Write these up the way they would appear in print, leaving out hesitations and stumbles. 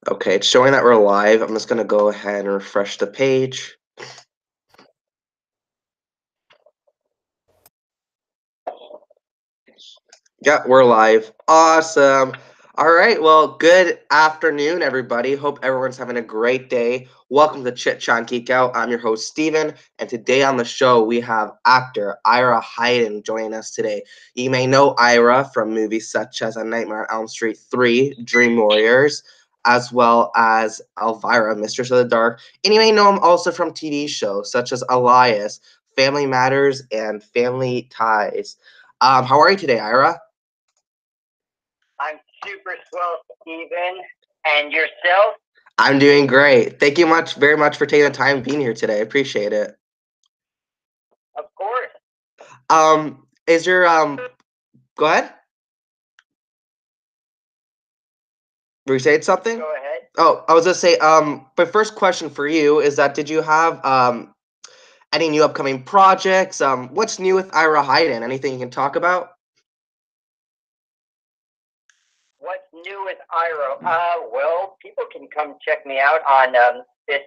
Okay, it's showing that we're live. I'm just gonna go ahead and refresh the page. Yeah, we're live. Awesome. All right, well, good afternoon, everybody. Hope everyone's having a great day. Welcome to Chit Geek Out. I'm your host, Steven, and today on the show, we have actor Ira Heiden joining us today. You may know Ira from movies such as A Nightmare on Elm Street 3, Dream Warriors, as well as Elvira, Mistress of the Dark, and you may know him also from TV shows such as Elias, Family Matters, and Family Ties. How are you today, Ira? I'm super swell, Steven. And yourself? I'm doing great. Thank you very much for taking the time being here today. I appreciate it. Of course. Is your go ahead? Were you saying something? Go ahead. Oh, I was gonna say, my first question for you is that did you have any new upcoming projects? What's new with Ira Heiden? Anything you can talk about? What's new with Ira? Well, people can come check me out on this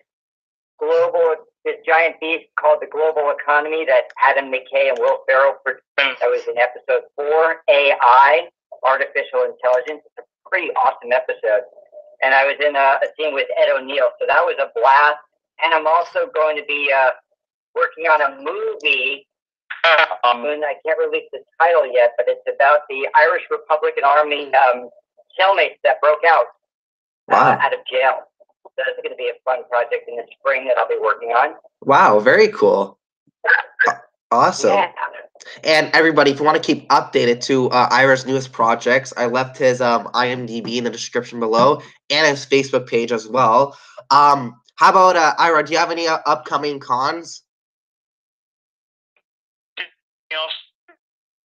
giant beast called the global economy that Adam McKay and Will Ferrell produced. That was in episode 4, AI, artificial intelligence. It's a pretty awesome episode. And I was in a scene with Ed O'Neill, so that was a blast. And I'm also going to be working on a movie. I can't release the title yet, but it's about the Irish Republican Army cellmates that broke out out of jail. So that's going to be a fun project in the spring that I'll be working on. Wow, very cool. Awesome. Yeah. And everybody, if you want to keep updated to Ira's newest projects, I left his IMDb in the description below and his Facebook page as well. How about Ira? Do you have any upcoming cons?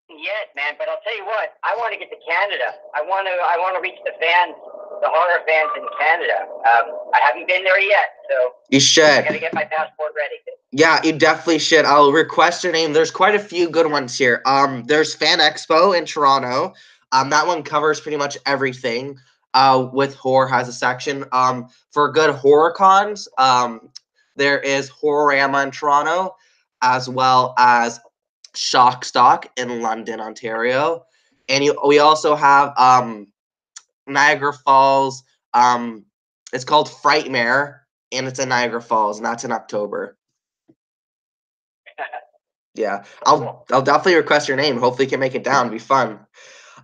Yet, man, but I'll tell you what, I want to get to Canada. I want to reach the fans, the horror fans in Canada. I haven't been there yet, so you should. I gotta get my passport ready. Yeah, you definitely should. I'll request your name. There's quite a few good ones here. There's Fan Expo in Toronto. That one covers pretty much everything. With horror has a section. For good horror cons, there is Horrorama in Toronto, as well as Shock Stock in London, Ontario, and we also have Niagara Falls. It's called Frightmare, and it's in Niagara Falls, and that's in October. Yeah, I'll definitely request your name. Hopefully, you can make it down. It'd be fun.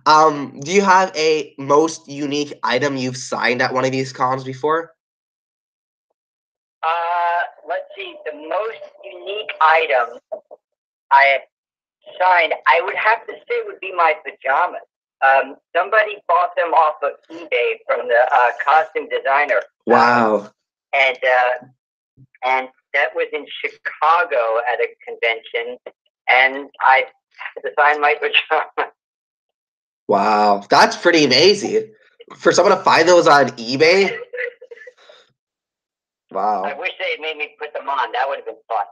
Do you have a most unique item you've signed at one of these cons before? Let's see. The most unique item I have signed, I would have to say, would be my pajamas. Somebody bought them off of eBay from the costume designer. Wow. And that was in Chicago at a convention, and I had to sign my pajamas. Wow, that's pretty amazing. For someone to find those on eBay. Wow. I wish they had made me put them on. That would have been fun.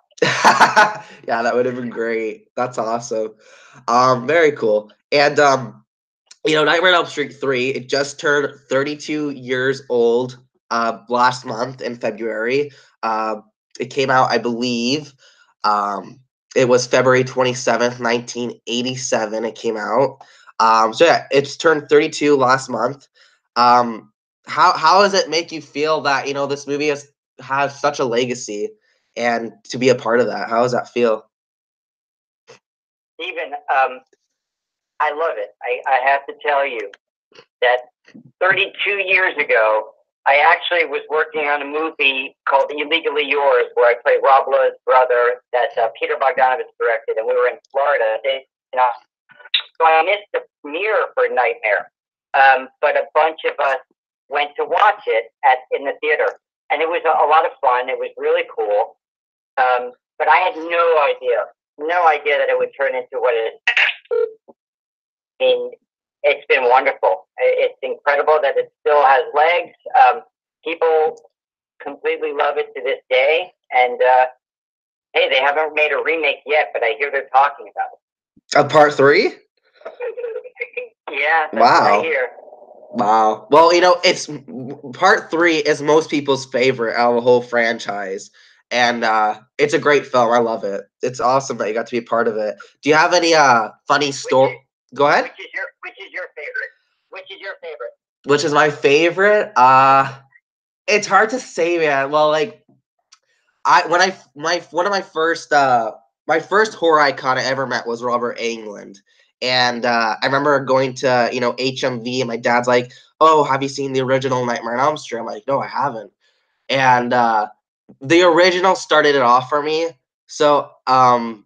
Yeah, that would have been great. That's awesome. Very cool. And Nightmare on Elm Street 3, it just turned 32 years old last month in February. It came out, I believe, it was February 27th, 1987 it came out. So yeah, it's turned 32 last month. How does it make you feel that, this movie has such a legacy and to be a part of that? How does that feel? Steven, I love it. I have to tell you that 32 years ago, I actually was working on a movie called Illegally Yours, where I play Rob Lowe's brother that Peter Bogdanovich directed, and we were in Florida. So I missed the premiere for Nightmare, but a bunch of us went to watch it in the theater, and it was a lot of fun. It was really cool, but I had no idea that it would turn into what it is. I mean, it's been wonderful. It's incredible that it still has legs. People completely love it to this day, and hey, they haven't made a remake yet, but I hear they're talking about it. A part 3? Yeah, that's wow. what I hear. Wow. Well, it's part three is most people's favorite out of the whole franchise. And it's a great film. I love it. It's awesome that you got to be a part of it. Do you have any funny story? Go ahead. Which is your favorite? Which is your favorite? Which is my favorite? It's hard to say, man. Well, like I when I my one of my first horror icon I ever met was Robert Englund. And I remember going to, HMV, and my dad's like, "Oh, have you seen the original Nightmare on Elm Street?" I'm like, "No, I haven't." And the original started it off for me. So I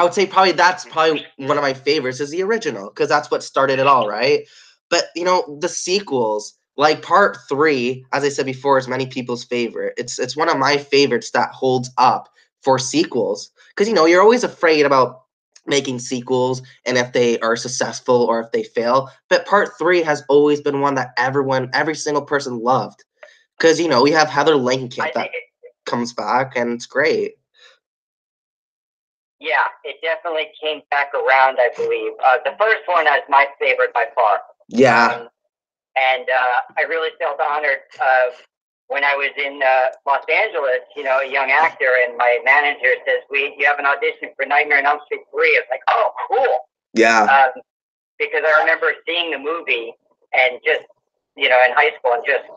would say that's probably one of my favorites is the original, because that's what started it all, right? But the sequels, like part three, as I said before, is many people's favorite. It's one of my favorites that holds up for sequels, because you're always afraid about making sequels and if they are successful or if they fail. But part three has always been one that every single person loved, because we have Heather Langenkamp that comes back, and it's great. Yeah, it definitely came back around, I believe. The first one is my favorite by far. Yeah. And I really felt honored when I was in Los Angeles, a young actor, and my manager says, you have an audition for Nightmare on Elm Street 3. It's like, oh, cool. Yeah. Because I remember seeing the movie and just, in high school, and just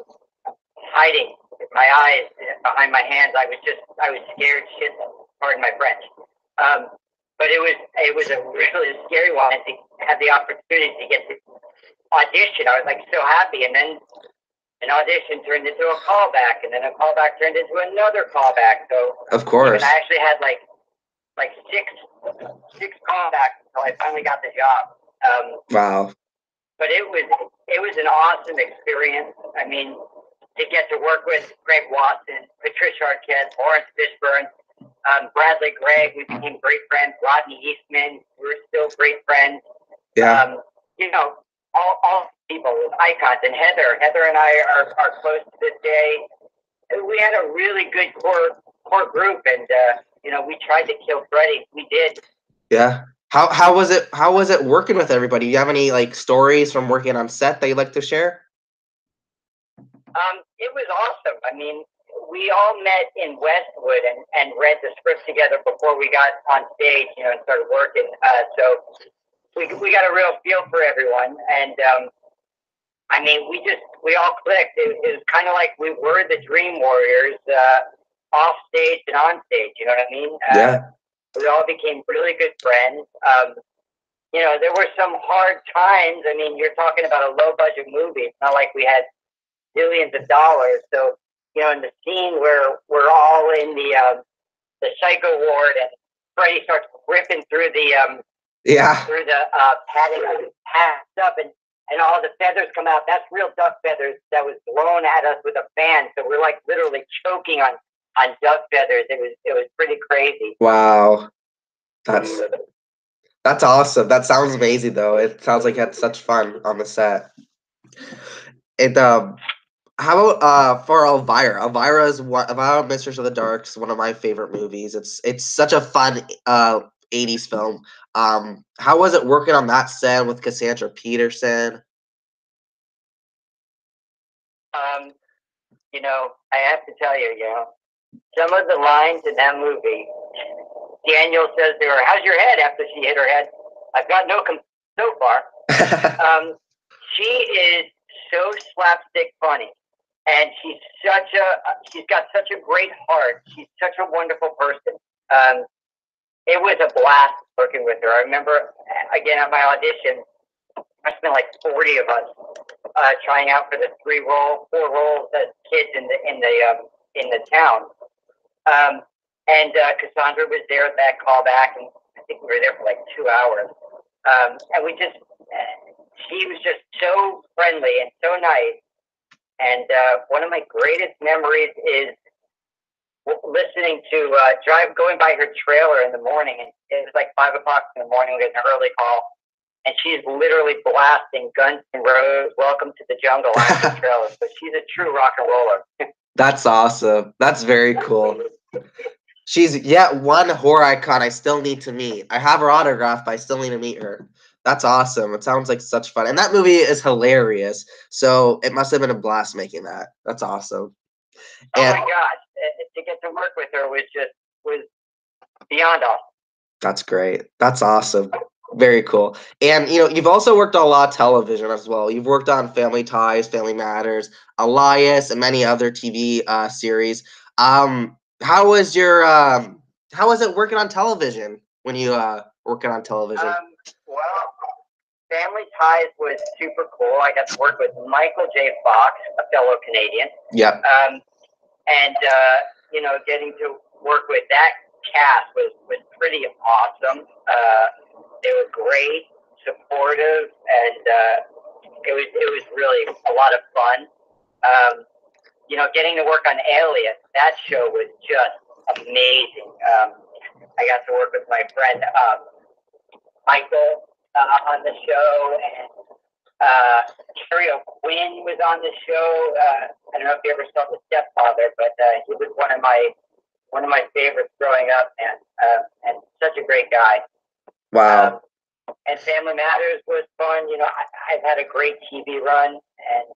hiding my eyes behind my hands. I was scared shit, pardon my French. But it was a really scary one, and to have the opportunity to get to audition, I was like so happy. And then an audition turned into a callback, and then a callback turned into another callback. So of course, I actually had like six callbacks until I finally got the job. Wow. But it was an awesome experience. I mean, to get to work with Greg Watson, Patricia Arquette, Lawrence Fishburne, Bradley Gregg, we became great friends. Rodney Eastman, we're still great friends. Yeah. All people, icons, and Heather and I are close to this day. We had a really good core group, and we tried to kill Freddy. We did. Yeah. How was it? How was it working with everybody? Do you have any stories from working on set that you'd like to share? It was awesome. I mean, we all met in Westwood and read the script together before we got on stage, and started working. So we got a real feel for everyone, and I mean, we all clicked. It was kind of like we were the Dream Warriors, off stage and on stage. You know what I mean? Yeah. We all became really good friends. There were some hard times. I mean, you're talking about a low budget movie. It's not like we had billions of dollars. So, in the scene where we're all in the psycho ward, and Freddy starts ripping through the padding, passed up, and all the feathers come out. That's real duck feathers that was blown at us with a fan. So we're like literally choking on duck feathers. It was pretty crazy. Wow. That's awesome. That sounds amazing, though. It sounds like you had such fun on the set. And how about for Elvira? Elvira is Elvira Mistress of the Dark's one of my favorite movies. It's such a fun 80s film. How was it working on that set with Cassandra Peterson? I have to tell you, some of the lines in that movie, Daniel says to her, "How's your head?" After she hit her head. I've got no so far. She is so slapstick funny, and she's got such a great heart. She's such a wonderful person. It was a blast working with her. I remember, again, at my audition, I spent like 40 of us trying out for the 4 roles as kids in the town. And Cassandra was there at that callback, and I think we were there for like 2 hours. And she was just so friendly and so nice. And one of my greatest memories is listening to going by her trailer in the morning, and it was like 5 o'clock in the morning. We had an early call, and she's literally blasting Guns N' Roses, "Welcome to the Jungle" on her trailer. So she's a true rock and roller. That's awesome. That's very cool. She's yet one horror icon I still need to meet. I have her autograph, but I still need to meet her. That's awesome. It sounds like such fun. And that movie is hilarious. So it must have been a blast making that. That's awesome. Oh And my gosh, to get to work with her was beyond awesome. that's great. That's awesome. Very cool. And you've also worked on a lot of television as well. You've worked on Family Ties, Family Matters, Elias, and many other TV series. How was how was it working on television when you working on television? Well, Family Ties was super cool. I got to work with Michael J. Fox, a fellow Canadian. Yep. And getting to work with that cast was pretty awesome. They were great, supportive, and it was really a lot of fun. Getting to work on Alias, that show was just amazing. I got to work with my friend Michael on the show, and Terry O'Quinn was on the show. I don't know if you ever saw The Stepfather, but he was one of my favorites growing up, and such a great guy. Wow. And Family Matters was fun. I've had a great TV run, and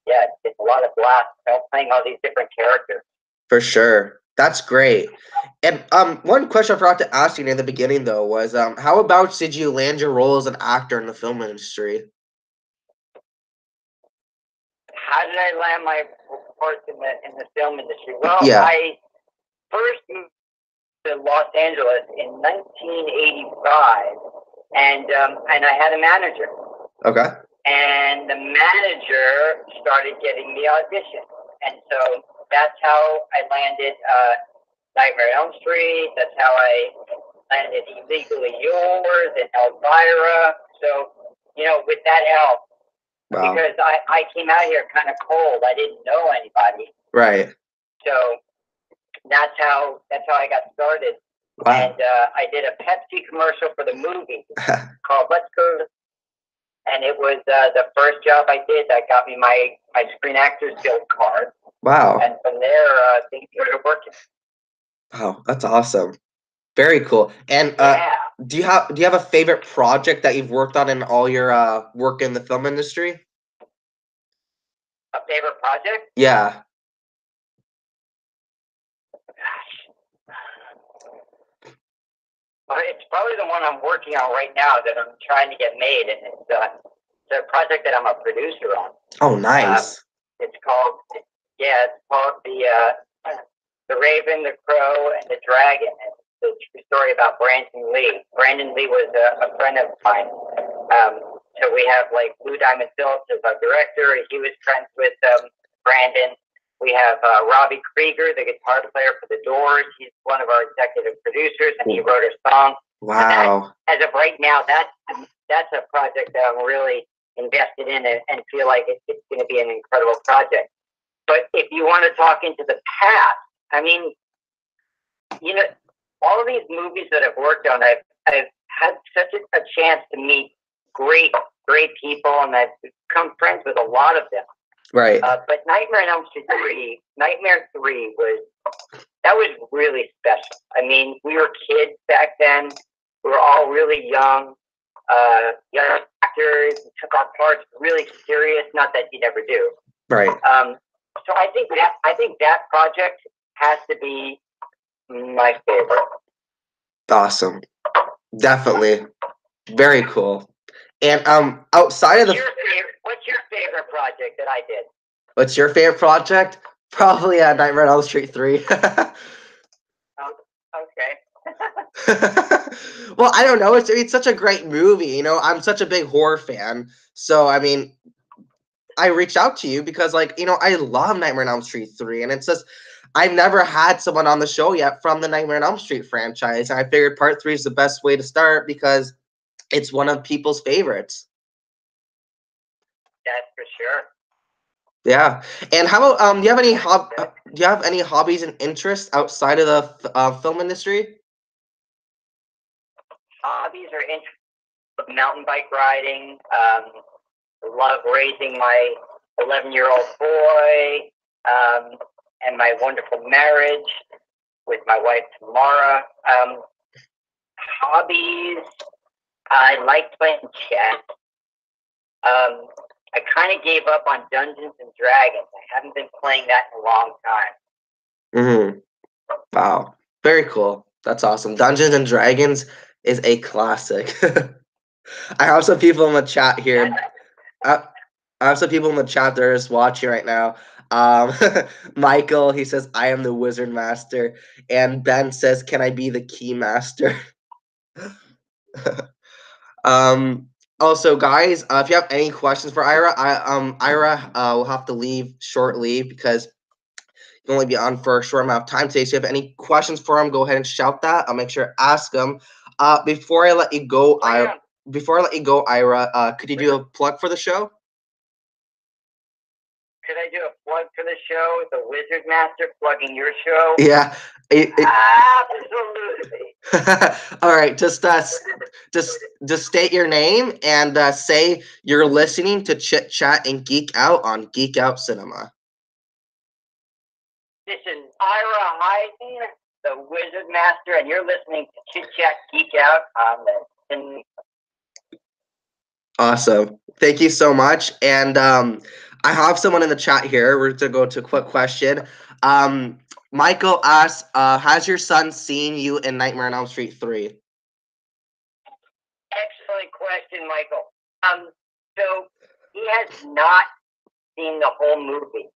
it's a lot of blast playing all these different characters. For sure. That's great. And one question I forgot to ask you in the beginning though was how about did you land your role as an actor in the film industry? How did I land my parts in the film industry? Well, Yeah. I first moved to Los Angeles in 1985, and I had a manager. Okay. And the manager started getting me auditions, and so that's how I landed Nightmare on Elm Street. That's how I landed Illegally Yours and Elvira. So with that help. Wow. Because I came out here kind of cold. I didn't know anybody. Right. So that's how I got started. Wow. And I did a Pepsi commercial for the movie called Let's Go. And it was the first job I did that got me my Screen Actors Guild card. Wow. And from there, things started working. Wow, that's awesome. Very cool. And do you have a favorite project that you've worked on in all your work in the film industry? A favorite project? Yeah. Well, it's probably the one I'm working on right now that I'm trying to get made, and it's a project that I'm a producer on. Oh, nice. It's called the Raven, the Crow, and the Dragon. It's a story about Brandon Lee. Brandon Lee was a friend of mine. So we have like Lou Diamond Phillips as our director. He was friends with Brandon. We have Robbie Krieger, the guitar player for The Doors. He's one of our executive producers, and he wrote a song. Wow. As of right now, that's a project that I'm really invested in and feel like it's going to be an incredible project. But if you want to talk into the past, I mean, all of these movies that I've worked on, I've had such a chance to meet great people, and I've become friends with a lot of them. Right. But Nightmare on Elm Street 3, Nightmare 3 was really special. I mean, we were kids back then. We were all really young actors. We took our parts really serious. Not that you never do. Right. So I think that project has to be my favorite. Awesome. Definitely. Very cool. And outside of what's your favorite project that I did? What's your favorite project? Probably Nightmare on Elm Street 3. Okay. Well, I don't know. It's such a great movie. I'm such a big horror fan. So, I mean, I reached out to you because, I love Nightmare on Elm Street 3. And it's just, I've never had someone on the show yet from the Nightmare on Elm Street franchise. And I figured part 3 is the best way to start because it's one of people's favorites. That's for sure. Yeah. And how about do you have any hobbies and interests outside of the film industry? Hobbies are interesting. Mountain bike riding. Love raising my 11-year-old boy, and my wonderful marriage with my wife Tamara. Hobbies. I like playing chess. I kind of gave up on Dungeons and Dragons. I haven't been playing that in a long time. Wow. Very cool. That's awesome. Dungeons and Dragons is a classic. I have some people in the chat here. I have some people in the chat that are just watching right now. Michael, he says, I am the wizard master. And Ben says, can I be the key master? Also, guys, if you have any questions for Ira, Ira will have to leave shortly because you can only be on for a short amount of time today. So if you have any questions for him, go ahead and shout that. I'll make sure to ask him. Before I let you go, Ira, could you do a plug for the show? Could I do a plug for the show? The Wizard Master plugging your show? Yeah. Absolutely. All right. Just state your name and say you're listening to Chit Chat and Geek Out on Geek Out Cinema. This is Ira Heiden, the Wizard Master, and you're listening to Chit Chat Geek Out on the. Awesome. Thank you so much. And I have someone in the chat here. We're going to go to a quick question. Michael asks, has your son seen you in Nightmare on Elm Street 3? Excellent question, Michael. So he has not seen the whole movie.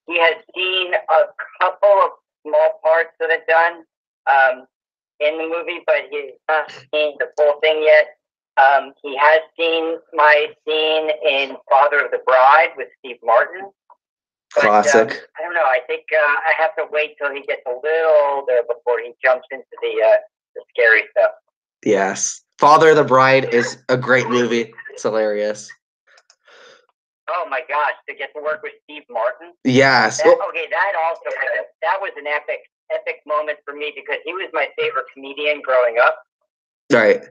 He has seen a couple of small parts that are done in the movie, but he's not seen the full thing yet. He has seen my scene in Father of the Bride with Steve Martin. But, Classic. I don't know. I think I have to wait till he gets a little older before he jumps into the scary stuff. Yes. Father of the Bride is a great movie. It's hilarious. Oh my gosh, to get to work with Steve Martin? Yes. That was an epic moment for me because he was my favorite comedian growing up. Right.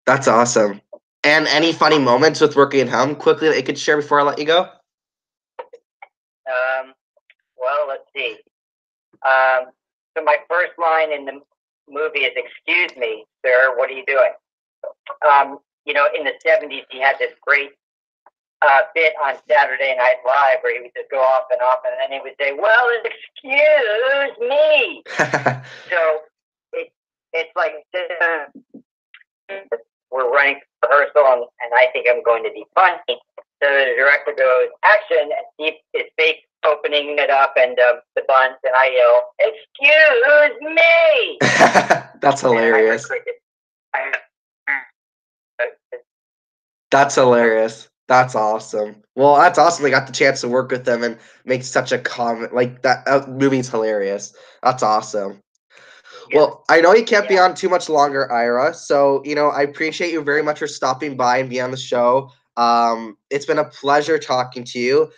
That's awesome. And any funny moments with working at home quickly that you could share before I let you go? Well, let's see. So my first line in the movie is, "Excuse me, sir, what are you doing?" In the 70s, he had this great bit on Saturday Night Live where he would just go off, and then he would say, "Well, excuse me." So it's like we're running rehearsal, and I think I'm going to be funny. So the director goes, "Action!" and Steve is fake opening it up and the buns, and I yell, "Excuse me!" That's hilarious. That's hilarious. That's awesome. Well, that's awesome. They got the chance to work with them and make such a comment like that. Movie's hilarious. That's awesome. Well, I know you can't be on too much longer, Ira. So, I appreciate you very much for stopping by and being on the show. It's been a pleasure talking to you.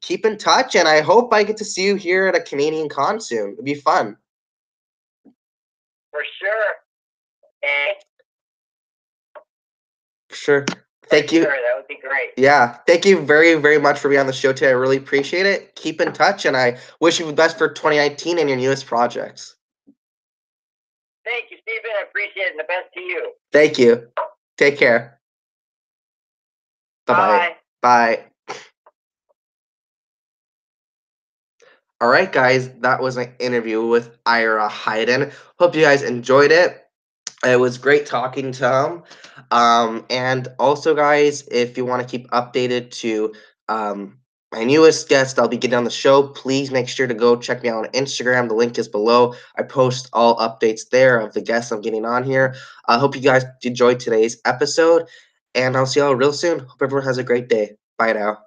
Keep in touch, and I hope I get to see you here at a Canadian con soon. It'd be fun. For sure. Sure. Thank you. Sure, that would be great. Yeah. Thank you very, very much for being on the show today. I really appreciate it. Keep in touch, and I wish you the best for 2019 and your newest projects. Thank you, Stephen. I appreciate it, and the best to you. Thank you. Take care. Bye-bye. Bye. All right, guys. That was an interview with Ira Heiden. Hope you guys enjoyed it. It was great talking to him. And also, guys, if you want to keep updated to my newest guest I'll be getting on the show, please make sure to go check me out on Instagram. The link is below. I post all updates there of the guests I'm getting on here. I hope you guys enjoyed today's episode, and I'll see y'all real soon. Hope everyone has a great day. Bye now.